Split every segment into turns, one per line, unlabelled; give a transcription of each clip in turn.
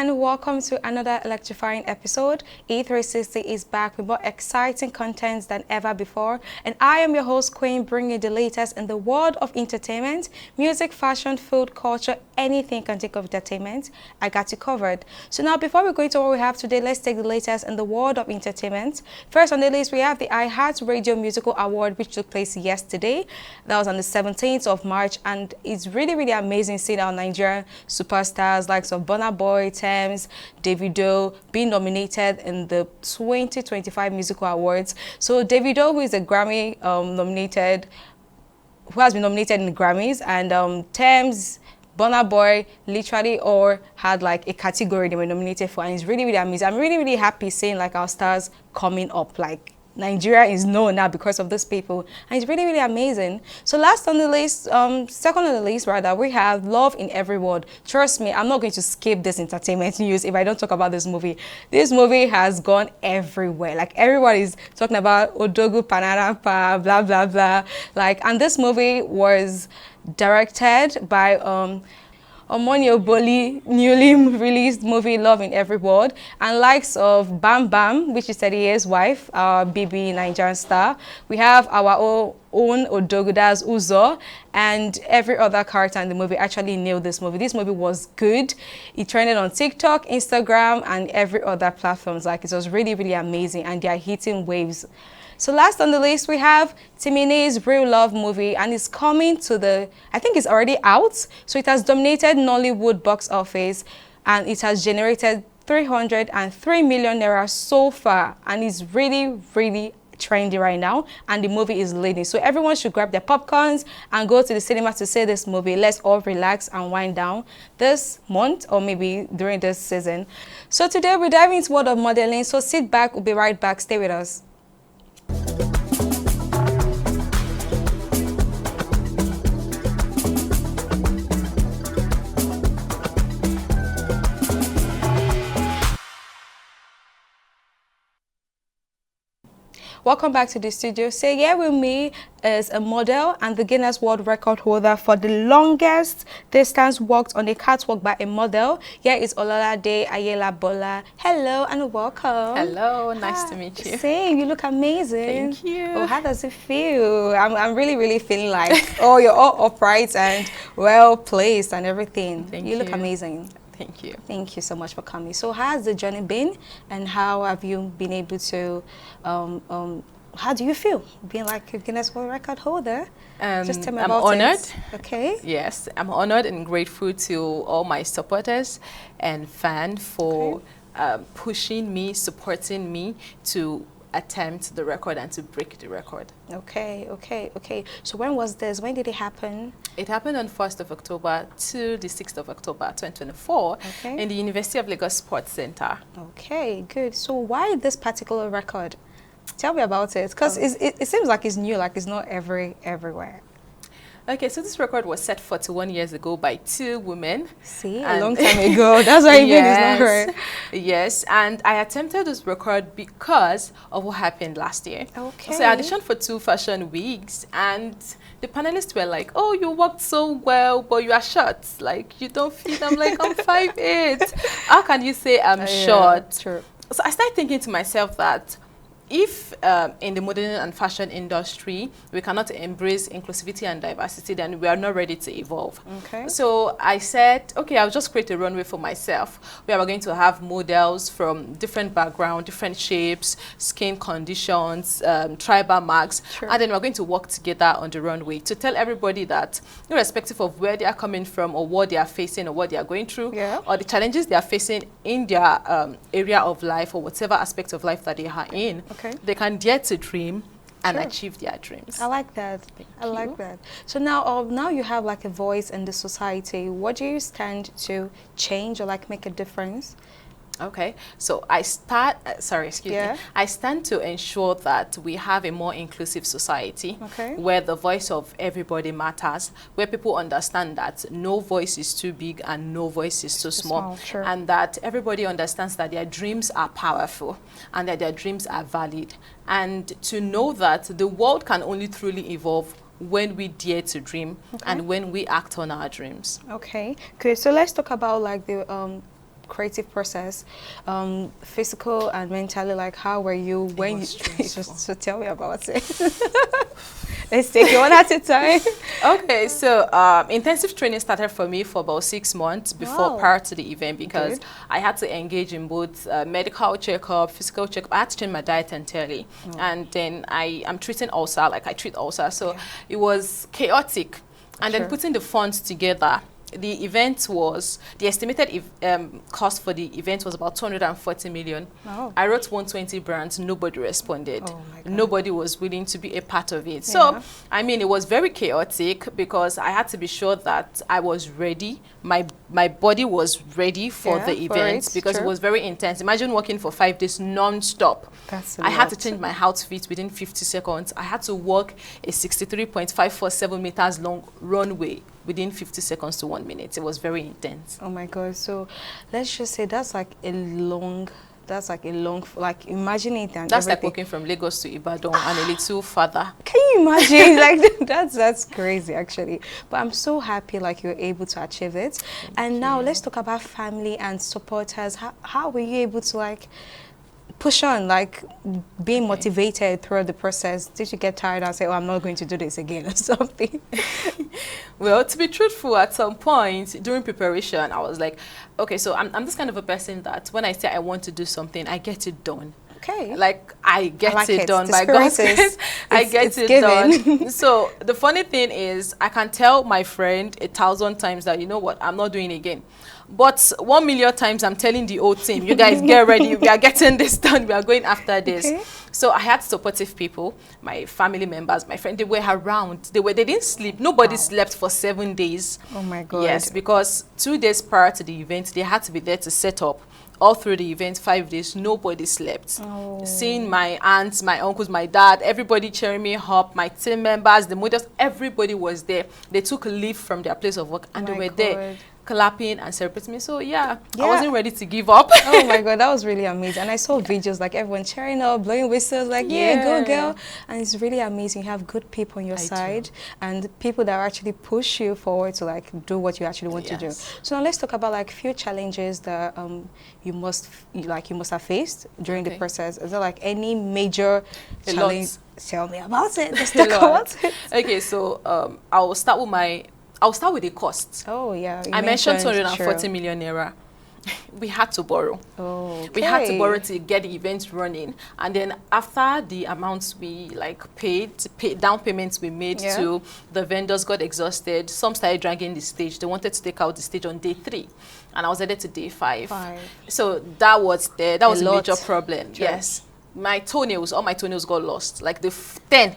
and welcome to another electrifying episode. E360 is back with more exciting content than ever before, and I am your host Queen, bringing you the latest in the world of entertainment, music, fashion, food, culture, anything you can think of entertainment. I got you covered. So now, before we go into what we have today, let's take the latest in the world of entertainment. First on the list, we have the iHeartRadio Musical Award, which took place yesterday. That was on the 17th of March, and it's really amazing seeing our Nigerian superstars like Burna Boy, Thames, Davido being nominated in the 2025 Musical Awards. So Davido, who is a Grammy nominated, who has been nominated in the Grammys, and Thames, Burna Boy literally all had like a category they were nominated for, and it's really amazing. I'm really happy seeing like our stars coming up. Like Nigeria is known now because of these people, and it's really amazing. So last on the list, second on the list rather, we have Love in Every Word. Trust me, I'm not going to skip this entertainment news if I don't talk about this movie. This movie has gone everywhere. Like everyone is talking about Odogu Panarapa, blah blah. Like, and this movie was directed by Omoni Oboli, newly released movie Love in Every Word, and likes of Bam Bam, which is Teddy's wife, our BB Nigerian star. We have our own Odoguda's Uzo, and every other character in the movie actually nailed this movie. This movie was good. It trended on TikTok, Instagram, and every other platforms. Like, it was really amazing, and they are hitting waves. So last on the list, we have Timine's Real Love movie, and it's coming to the, I think it's already out. So it has dominated Nollywood box office, and it has generated 303 million naira so far, and it's really trendy right now, and the movie is leading. So everyone should grab their popcorns and go to the cinema to see this movie. Let's all relax and wind down this month, or maybe during this season. So today we're diving into world of modeling, so sit back, we'll be right back. Stay with us. Welcome back to the studio. So here with me is a model and the Guinness World Record holder for the longest distance walked on a catwalk by a model. Here is Ololade Ayelabola. Hello and welcome.
Hello, nice to meet you.
Same, you look amazing.
Thank you.
Oh, how does it feel? I'm really feeling like, oh, you're all upright and well placed and everything.
Thank
you. You look amazing.
Thank you.
Thank you so much for coming. So how has the journey been, and how have you been able to, how do you feel being like a Guinness World Record holder? Just tell me about
I'm honored.
Okay.
Yes, I'm honored and grateful to all my supporters and fans for pushing me, supporting me to attempt the record and to break the record.
Okay. So when was this? When did it happen?
It happened on 1st of October to the 6th of October 2024 in the University of Lagos Sports Center.
Okay, good. So why this particular record? Tell me about it, because it seems like it's new, like it's not everywhere.
Okay, so this record was set 41 years ago by two women.
See, a long time ago. That's why even it's not right.
Yes, and I attempted this record because of what happened last year.
Okay.
So I auditioned for 2 fashion weeks, and the panelists were like, "Oh, you worked so well, but you are short. Like, you don't fit." I'm like, "I'm 5'8". How can you say I'm short?"
True.
So I started thinking to myself that if in the modeling and fashion industry we cannot embrace inclusivity and diversity, then we are not ready to evolve.
Okay.
So I said, okay, I'll just create a runway for myself where we're going to have models from different backgrounds, different shapes, skin conditions, tribal marks, and then we're going to work together on the runway to tell everybody that irrespective of where they are coming from or what they are facing or what they are going through or the challenges they are facing in their area of life or whatever aspect of life that they are in, they can dare to dream and achieve their dreams.
I like that. I like that. So now, now you have like a voice in the society. What do you stand to change or like make a difference?
Okay, so I stand to ensure that we have a more inclusive society where the voice of everybody matters, where people understand that no voice is too big and no voice is too small. And that everybody understands that their dreams are powerful and that their dreams are valid, and to know that the world can only truly evolve when we dare to dream and when we act on our dreams.
Okay, good. So let's talk about like the creative process, physical and mentally, like how were you when you so tell me about it. Let's take it one at a time.
Okay, so intensive training started for me for about 6 months before prior to the event, because I had to engage in both medical checkup, physical checkup. I had to change my diet entirely, and then I'm treating ulcer, like I treat ulcer. So it was chaotic, and then putting the funds together. The event was, the estimated cost for the event was about 240 million.
Oh.
I wrote 120 brands, nobody responded.
Oh my God.
Nobody was willing to be a part of it. So, I mean, it was very chaotic because I had to be sure that I was ready. My body was ready for the event because it was very intense. Imagine working for 5 days non-stop. I had to change my outfit within 50 seconds. I had to walk a 63.547 meters long runway within 50 seconds to 1 minute. It was very intense.
Oh my God. So let's just say that's like a long, like imagine it. And
that's like walking from Lagos to Ibadan and a little further.
Can you imagine? Like that's crazy actually. But I'm so happy like you're able to achieve it. And now let's talk about family and supporters. How were you able to like push on, like being motivated throughout the process? Did you get tired and say, oh, I'm not going to do this again or something?
Well, to be truthful, at some point during preparation, I was like, okay, so I'm this kind of a person that when I say I want to do something, I get it done.
Okay.
Like I get
like
it done by God's grace. I get it done. So the funny thing is, I can tell my friend 1,000 times that, you know what, I'm not doing it again. But 1 million times I'm telling the whole team, you guys get ready, we are getting this done, we are going after this. Okay. So I had supportive people, my family members, my friend, they were around. They didn't sleep. Nobody slept for 7 days.
Oh my God.
Yes, because 2 days prior to the event, they had to be there to set up. All through the event, 5 days, nobody slept. Oh. Seeing my aunts, my uncles, my dad, everybody cheering me up, my team members, the models, everybody was there. They took leave from their place of work and they were there clapping and celebrating me. So I wasn't ready to give up.
Oh my God, that was really amazing. And I saw videos like everyone cheering up, blowing whistles, like go girl. And it's really amazing. You have good people on your side and people that actually push you forward to like do what you actually want to do. So now let's talk about like few challenges that you must have faced during the process. Is there like any major challenge? Tell me about it. Just talk about it.
Okay, so I'll start with the cost.
Oh yeah,
I mentioned 240 million naira. We had to borrow.
Oh, okay.
We had to borrow to get the event running, and then after the amounts we like paid down payments we made to the vendors got exhausted. Some started dragging the stage. They wanted to take out the stage on day 3, and I was headed to day 5. So that was a major problem. Sure. Yes, all my toenails got lost. Like the 10.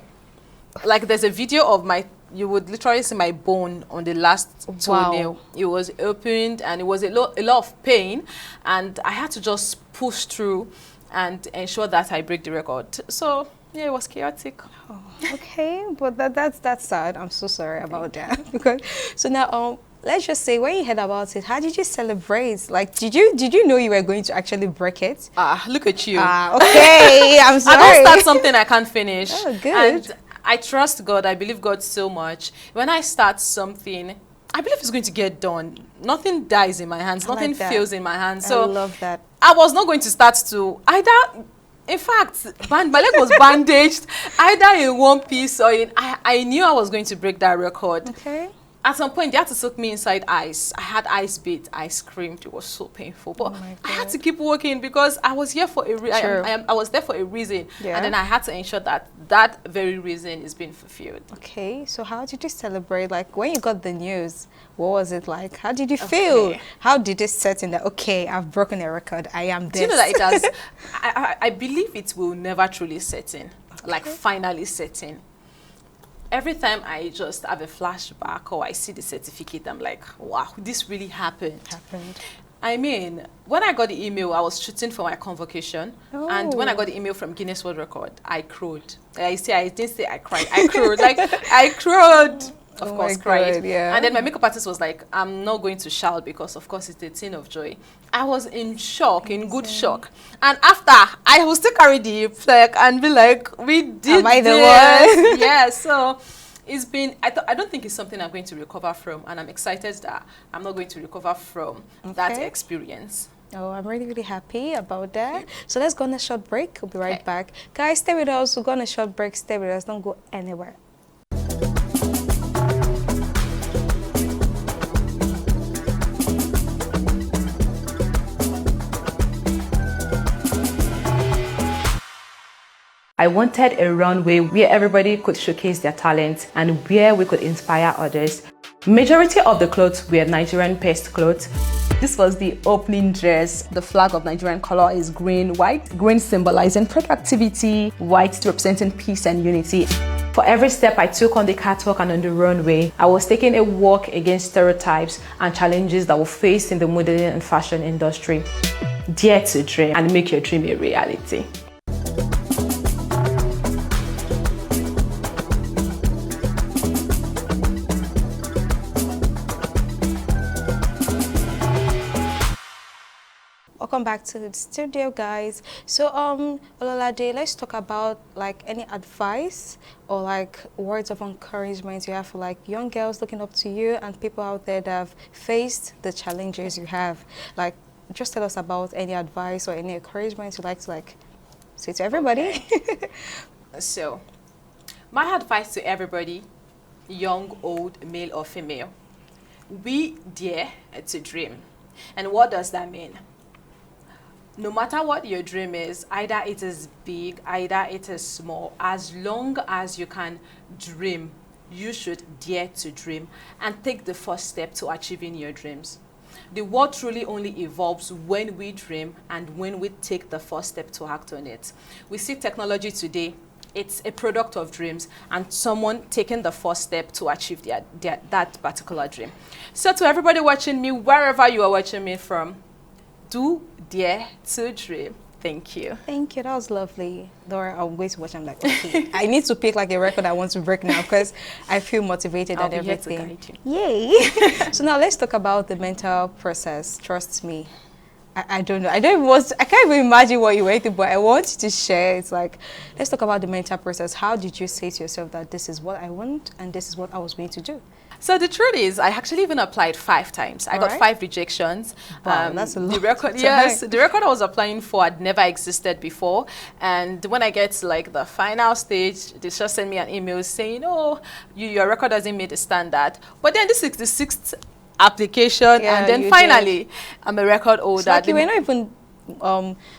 Like there's a video of you would literally see my bone on the last toenail. It was opened and it was a lot of pain, and I had to just push through and ensure that I break the record. So it was chaotic.
Oh, okay, but that's sad. I'm so sorry about that. Because so now let's just say when you heard about it, how did you celebrate? Like, did you know you were going to actually break it?
Look at you.
Okay, I'm sorry.
I don't start something I can't finish.
Oh, good.
And I trust God. I believe God so much. When I start something, I believe it's going to get done. Nothing dies in my hands. Nothing fails in my hands. So
I love that.
I was not going to start to either. In fact, my leg was bandaged, either in one piece or in. I knew I was going to break that record.
Okay.
At some point, they had to soak me inside ice. I had ice bait. I screamed. It was so painful. But I had to keep working because I was here for a reason. I was there for a reason. Yeah. And then I had to ensure that that very reason is being fulfilled.
Okay. So how did you celebrate? Like when you got the news, what was it like? How did you feel? How did it set in that, okay, I've broken a record. I am this.
Do you know that it does? I believe it will never truly set in. Like finally set in. Every time I just have a flashback or I see the certificate, I'm like, wow, this really happened. I mean, when I got the email, I was shooting for my convocation. Oh. And when I got the email from Guinness World Record, I crowed. I didn't say I cried. I crowed. Like, I crowed. Of course, cried. Yeah. And then my makeup artist was like, I'm not going to shout because, of course, it's a thing of joy. I was in shock, in good shock. And after, I will still carry the flag and be like, we did
Am I the one?
Yeah, so it's been, I don't think it's something I'm going to recover from. And I'm excited that I'm not going to recover from that experience.
Oh, I'm really, really happy about that. So let's go on a short break. We'll be right back. Guys, stay with us. We'll go on a short break. Stay with us. Don't go anywhere.
I wanted a runway where everybody could showcase their talent and where we could inspire others. Majority of the clothes were Nigerian paste clothes. This was the opening dress. The flag of Nigerian color is green, white. Green symbolizing productivity, white representing peace and unity. For every step I took on the catwalk and on the runway, I was taking a walk against stereotypes and challenges that were faced in the modeling and fashion industry. Dare to dream and make your dream a reality.
Welcome back to the studio, guys. So Ololade, let's talk about like any advice or like words of encouragement you have for like young girls looking up to you and people out there that have faced the challenges you have. Like, just tell us about any advice or any encouragement you'd like to like say to everybody.
Okay. So my advice to everybody, young, old, male or female, we dare to dream. And what does that mean? No matter what your dream is, either it is big, either it is small, as long as you can dream, you should dare to dream and take the first step to achieving your dreams. The world truly only evolves when we dream and when we take the first step to act on it. We see technology today, it's a product of dreams and someone taking the first step to achieve that particular dream. So to everybody watching me, wherever you are watching me from, do dare to dream. Thank you.
Thank you. That was lovely. Dora, I'm going to watch. I'm like, okay, I need to pick like a record I want to break now because I feel motivated and everything. Yay. So now let's talk about the mental process. Trust me. I don't know. I can't even imagine what you went through, but I want you to share. It's like, let's talk about the mental process. How did you say to yourself that this is what I want and this is what I was going to do?
So the truth is, I actually even applied 5 times. I got 5 rejections.
Wow, that's a lot.
The record, yes, the record I was applying for had never existed before. And when I get to like the final stage, they just send me an email saying, "Oh, your record hasn't made the standard." But then this is the 6th application, and then finally, I'm a record holder.
So like you were not even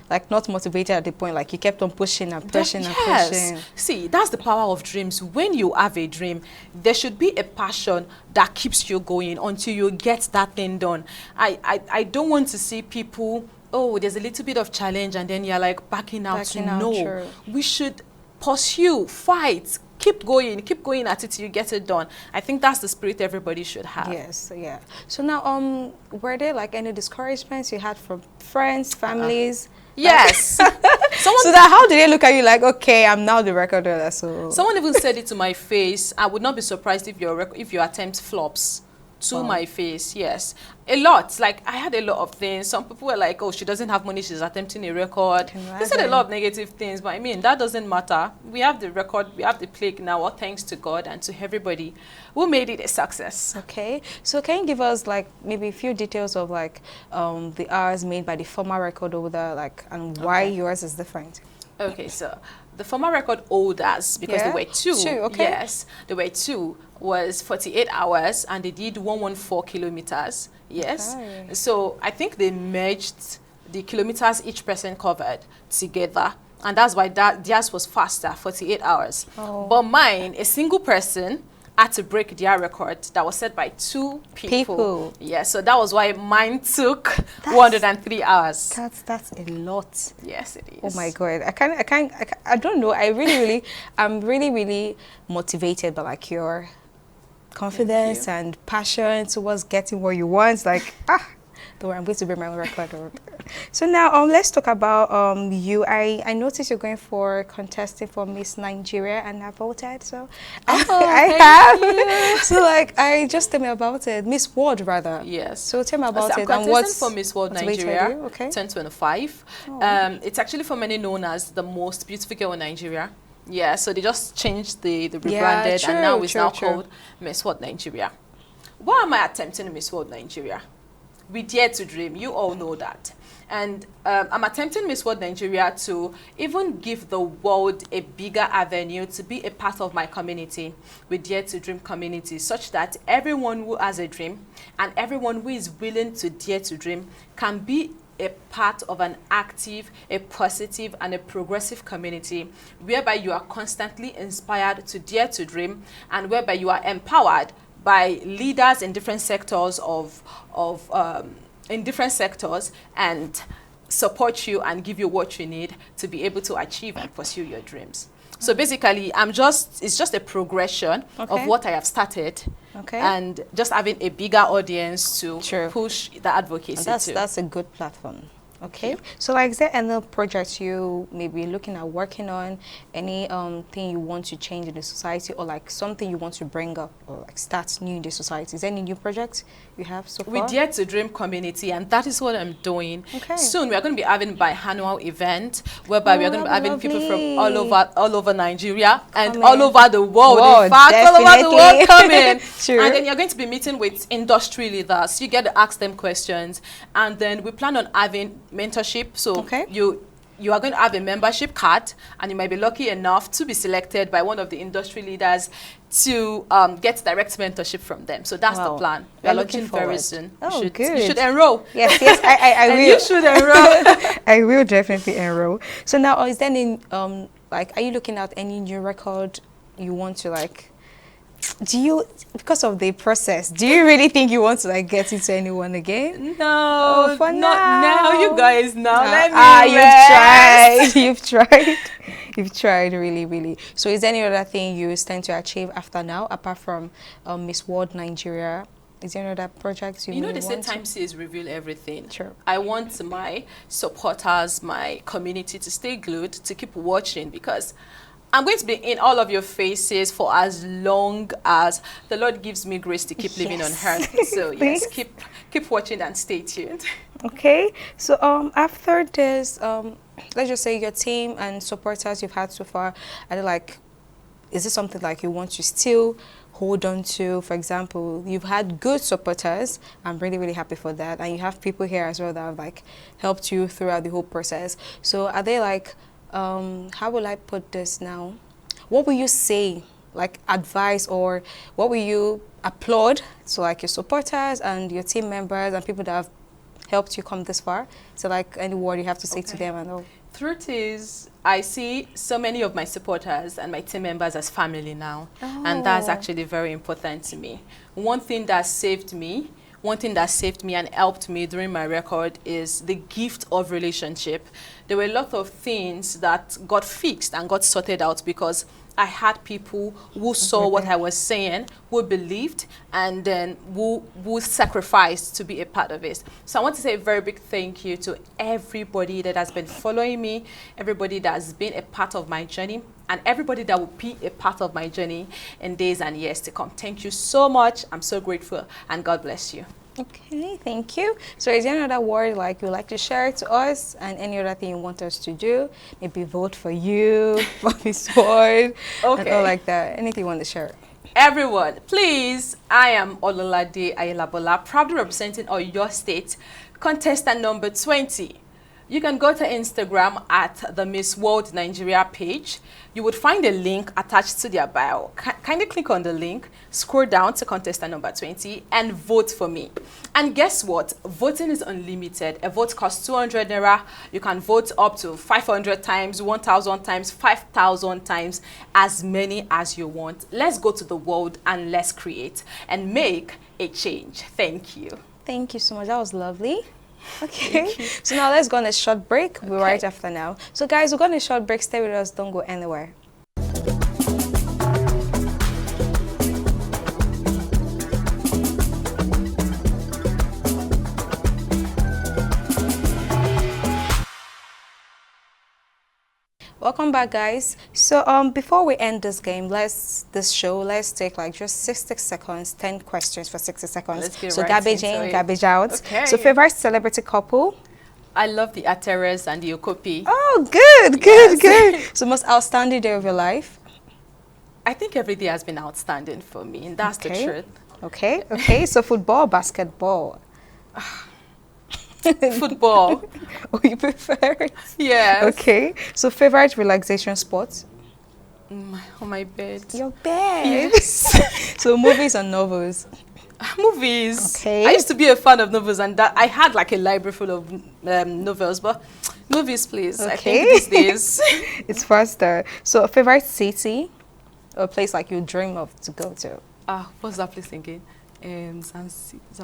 like not motivated at the point, like you kept on pushing and pushing and pushing.
See, that's the power of dreams. When you have a dream, there should be a passion that keeps you going until you get that thing done. I don't want to see people, oh, there's a little bit of challenge and then you're like backing out. No, true. We should pursue, fight, keep going at it till you get it done. I think that's the spirit everybody should have.
Yes, yeah. So now, were there like any discouragements you had from friends, families?
Yes.
So that how did they look at you like, okay, I'm now the record holder? So
someone even said it to my face. I would not be surprised if your attempt flops. To my face, yes. A lot. Like, I had a lot of things. Some people were like, oh, she doesn't have money, she's attempting a record. They said a lot of negative things, but I mean, that doesn't matter. We have the record, we have the plaque now, all thanks to God and to everybody who made it a success.
Okay. So can you give us, like, maybe a few details of, like, the hours made by the former record holder, like, and why yours is different?
Okay, so the former record holders, because there were 2.
Okay.
Yes, there were 2. Was 48 hours and they did 114 kilometers. Yes. Okay. So I think they merged the kilometers each person covered together. And that's why theirs was faster, 48 hours. Oh. But mine, a single person had to break their record that was set by 2 people. Yeah, so that was why mine took 103 hours.
That's a lot.
Yes, it is.
Oh my God, I don't know. I'm really motivated by like your confidence and passion towards getting what you want. Like, don't worry, I'm going to break my own record. So now let's talk about you. I noticed you're going for contesting for Miss Nigeria and I voted. So I have. So like, tell me about it. Miss World rather.
Yes.
So tell me about it.
And what's for Miss World Nigeria?
Okay.
2025.
Oh.
It's actually formerly known as the most beautiful girl in Nigeria. Yeah, so they just changed the rebranded and now it's now called Miss World Nigeria. Why am I attempting Miss World Nigeria? We dare to dream. You all know that. And I'm attempting Miss World Nigeria to even give the world a bigger avenue to be a part of my community, with Dare to Dream community, such that everyone who has a dream and everyone who is willing to dare to dream can be a part of an active, a positive, and a progressive community, whereby you are constantly inspired to dare to dream, and whereby you are empowered by leaders in different sectors and support you and give you what you need to be able to achieve and pursue your dreams. So basically, it's just a progression of what I have started, and just having a bigger audience to push the advocacy to.
That's a good platform. Okay, so like, is there any projects you may be looking at working on, any thing you want to change in the society, or like something you want to bring up or like start new in the society? Is there any new projects you have so far?
We Dare to Dream community, and that is what I'm doing. Soon we are going to be having a biannual event whereby we are going to be having people from all over Nigeria and all over the world. In fact, all over the world coming. And then you're going to be meeting with industry leaders. You get to ask them questions, and then we plan on having mentorship. So you are going to have a membership card, and you might be lucky enough to be selected by one of the industry leaders to get direct mentorship from them. So that's the plan. We are looking very soon.
Oh,
you
good.
should enroll.
Yes, I will.
You should enroll.
I will definitely enroll. So now, is there any like, are you looking at any new record you want to like? Do you, because of the process, do you really think you want to like get into anyone again?
No,
for
not now. You guys now. Let me
you've tried. You've tried really. So is there any other thing you stand to achieve after now, apart from Miss World Nigeria? Is there any other projects you
they say time sees reveal everything.
Sure.
I want my supporters, my community to stay glued, to keep watching, because I'm going to be in all of your faces for as long as the Lord gives me grace to keep living on earth. So yes, keep watching and stay tuned.
Okay. So after this, let's just say your team and supporters you've had so far, are they like, is this something like you want to still hold on to? For example, you've had good supporters. I'm really happy for that, and you have people here as well that have like helped you throughout the whole process. So are they like, how will I put this now? What will you say, like advice, or what will you applaud to like your supporters and your team members and people that have helped you come this far? So like any word you have to say to them and all.
Truth is, I see so many of my supporters and my team members as family now. And that's actually very important to me. One thing that saved me and helped me during my record is the gift of relationship. There were a lot of things that got fixed and got sorted out because I had people who saw what I was saying, who believed, and then who sacrificed to be a part of it. So I want to say a very big thank you to everybody that has been following me, everybody that has been a part of my journey, and everybody that will be a part of my journey in days and years to come. Thank you so much. I'm so grateful, and God bless you.
Okay, thank you. So is there another word like you'd like to share to us, and any other thing you want us to do? Maybe vote for you, for Miss World, and all like that. Anything you want to share?
Everyone, please, I am Ololade Ayelabola, proudly representing your state, contestant number 20. You can go to Instagram at the Miss World Nigeria page. You would find a link attached to their bio. Kindly click on the link, scroll down to contestant number 20, and vote for me. And guess what? Voting is unlimited. A vote costs 200 naira. You can vote up to 500 times, 1,000 times, 5,000 times, as many as you want. Let's go to the world and let's create and make a change. Thank you.
Thank you so much. That was lovely. Okay, so now let's go on a short break. We'll be right after now. So guys, we're going on a short break. Stay with us. Don't go anywhere. Welcome back, guys. So before we end this game, let's take like just 60 seconds, 10 questions for 60 seconds.
Let's get
so
right
garbage
into
in,
it.
garbage out.
Okay.
So favorite celebrity couple?
I love the Ateres and the Okopi.
Oh, good. So most outstanding day of your life?
I think every day has been outstanding for me, and that's the truth.
Okay. So football, basketball?
Football.
Oh, you prefer it?
Yes.
Okay. So favorite relaxation spot?
On my bed.
Your bed.
Yes.
So movies or novels?
Movies.
Okay.
I used to be a fan of novels, and that I had like a library full of novels, but movies, please. I
Okay.
think these days.
It's faster. So a favorite city or a place like you dream of to go to?
What's that place again?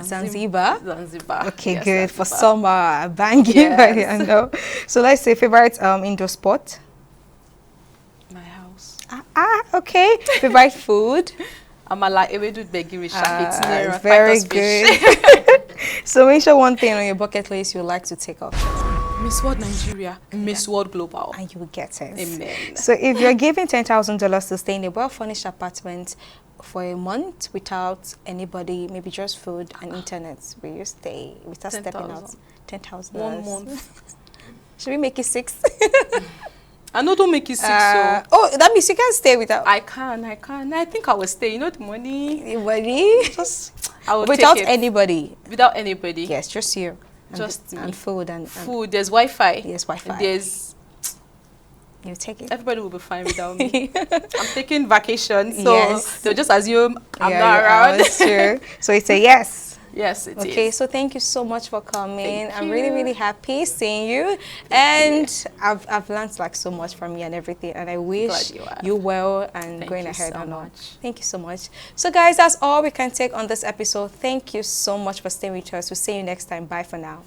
Zanzibar?
Zanzibar.
Okay,
Yes,
good. For
Zanzibar.
summer, banging.
Yes.
I know. So let's say favorite indoor sport?
My house.
Okay. Favorite food?
Amala ewedu begiri shaki. It's near
Very
Titus Fish.
good. So mention one thing on your bucket list you'd like to take off.
Miss World Nigeria, Miss World Global.
And you will get it.
Amen.
So if you're giving $10,000 to stay in a well-furnished apartment for a month without anybody, maybe just food and internet, will you stay without stepping out? $10,000.
1 month.
Should we make it 6?
I know, don't make it 6. So
Oh, that means you can stay without
I can. I think I will stay. You know the money.
anybody?
I will
Without
take it.
anybody.
Without anybody.
Yes, just you.
Just me.
And food and
Food. There's Wi-Fi.
Yes, Wi-Fi.
There's.
You take it.
Everybody will be fine without me. I'm taking vacation, so
Yes.
they'll just assume I'm
Yeah,
not
you're
around.
out, sure. So it's a yes.
Yes, it is.
Okay, so thank you so much for coming.
Thank
I'm
you.
really, really happy seeing you. And I've learned like so much from you and everything. And I wish
Glad you have.
you well and
Thank
going
you
ahead
so
and all.
much.
Thank you so much. So guys, that's all we can take on this episode. Thank you so much for staying with us. We'll see you next time. Bye for now.